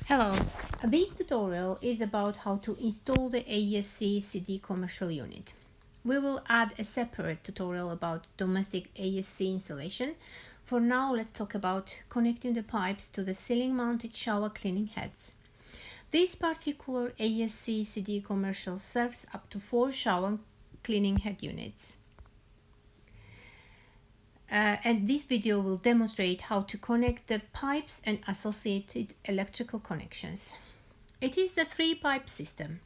Hello, this tutorial is about how to install the ASC CD commercial unit. We will add a separate tutorial about domestic ASC installation. For now, let's talk about connecting the pipes to the ceiling mounted shower cleaning heads. This particular ASC CD commercial serves up to 4 shower cleaning head units. And this video will demonstrate how to connect the pipes and associated electrical connections. It is the 3-pipe system.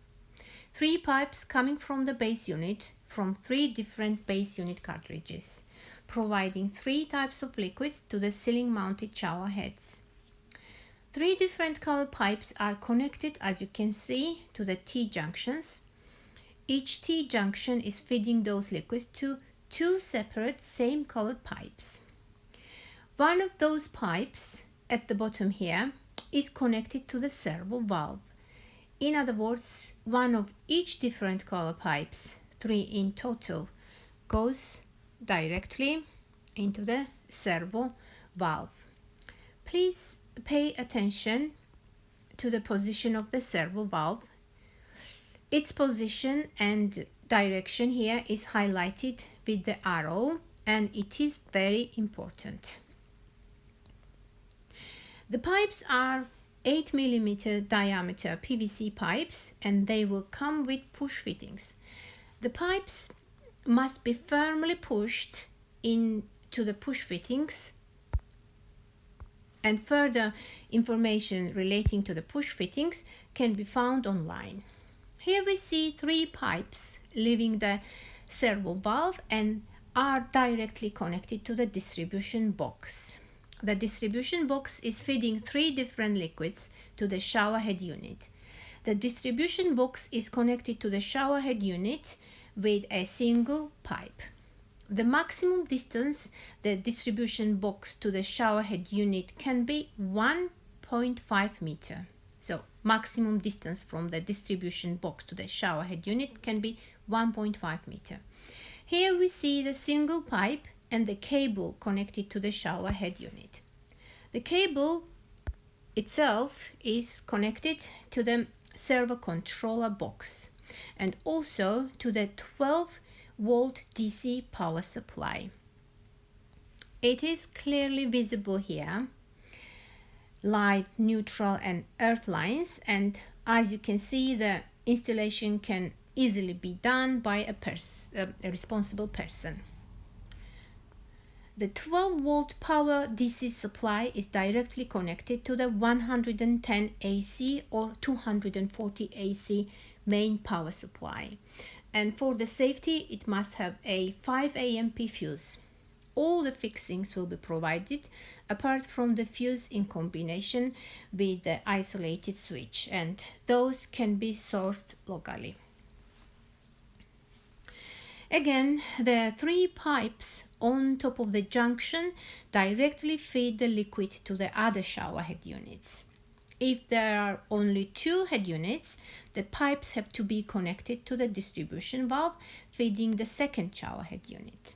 3 pipes coming from the base unit from 3 different base unit cartridges, providing 3 types of liquids to the ceiling mounted shower heads. 3 different color pipes are connected, as you can see, to the T-junctions. Each T-junction is feeding those liquids to 2 separate same colored pipes. One of those pipes at the bottom here is connected to the servo valve. In other words, one of each different color pipes, 3 in total, goes directly into the servo valve. Please pay attention to the position of the servo valve. Its position and direction here is highlighted with the arrow, and it is very important. The pipes are 8 mm diameter PVC pipes, and they will come with push fittings. The pipes must be firmly pushed into the push fittings, and further information relating to the push fittings can be found online. Here we see 3 pipes leaving the servo valve and are directly connected to the distribution box. The distribution box is feeding 3 different liquids to the shower head unit. The distribution box is connected to the shower head unit with a single pipe. The maximum distance the distribution box to the shower head unit can be 1.5 meter. So maximum distance from the distribution box to the shower head unit can be 1.5 meter. Here we see the single pipe and the cable connected to the shower head unit. The cable itself is connected to the servo controller box and also to the 12-volt DC power supply. It is clearly visible here, live, neutral and earth lines, and as you can see, the installation can easily be done by a responsible person. The 12-volt power DC supply is directly connected to the 110 AC or 240 AC main power supply, and for the safety it must have a 5 amp fuse. All the fixings will be provided apart from the fuse in combination with the isolated switch, and those can be sourced locally. Again, the 3 pipes on top of the junction directly feed the liquid to the other shower head units. If there are only 2 head units, the pipes have to be connected to the distribution valve feeding the second shower head unit.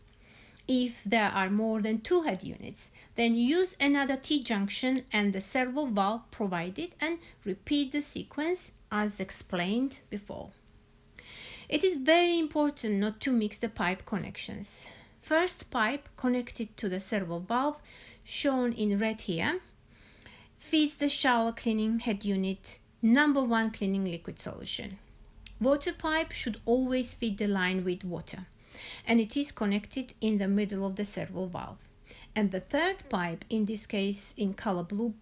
If there are more than 2 head units, then use another T-junction and the servo valve provided and repeat the sequence as explained before. It is very important not to mix the pipe connections. First pipe connected to the servo valve, shown in red here, feeds the shower cleaning head unit number 1 cleaning liquid solution. Water pipe should always feed the line with water, and it is connected in the middle of the servo valve. And the third pipe, in this case in color blue,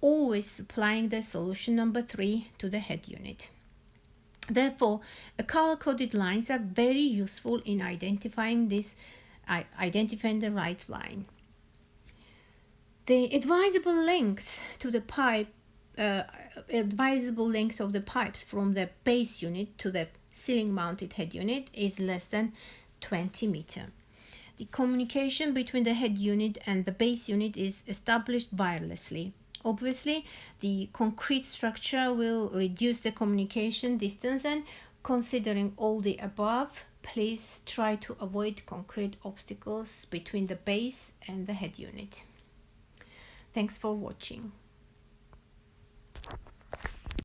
always supplying the solution number 3 to the head unit. Therefore, color-coded lines are very useful in identifying the right line. The advisable length of the pipes from the base unit to the ceiling mounted head unit is less than 20 meters. The communication between the head unit and the base unit is established wirelessly. Obviously, the concrete structure will reduce the communication distance, and considering all the above, please try to avoid concrete obstacles between the base and the head unit. Thanks for watching.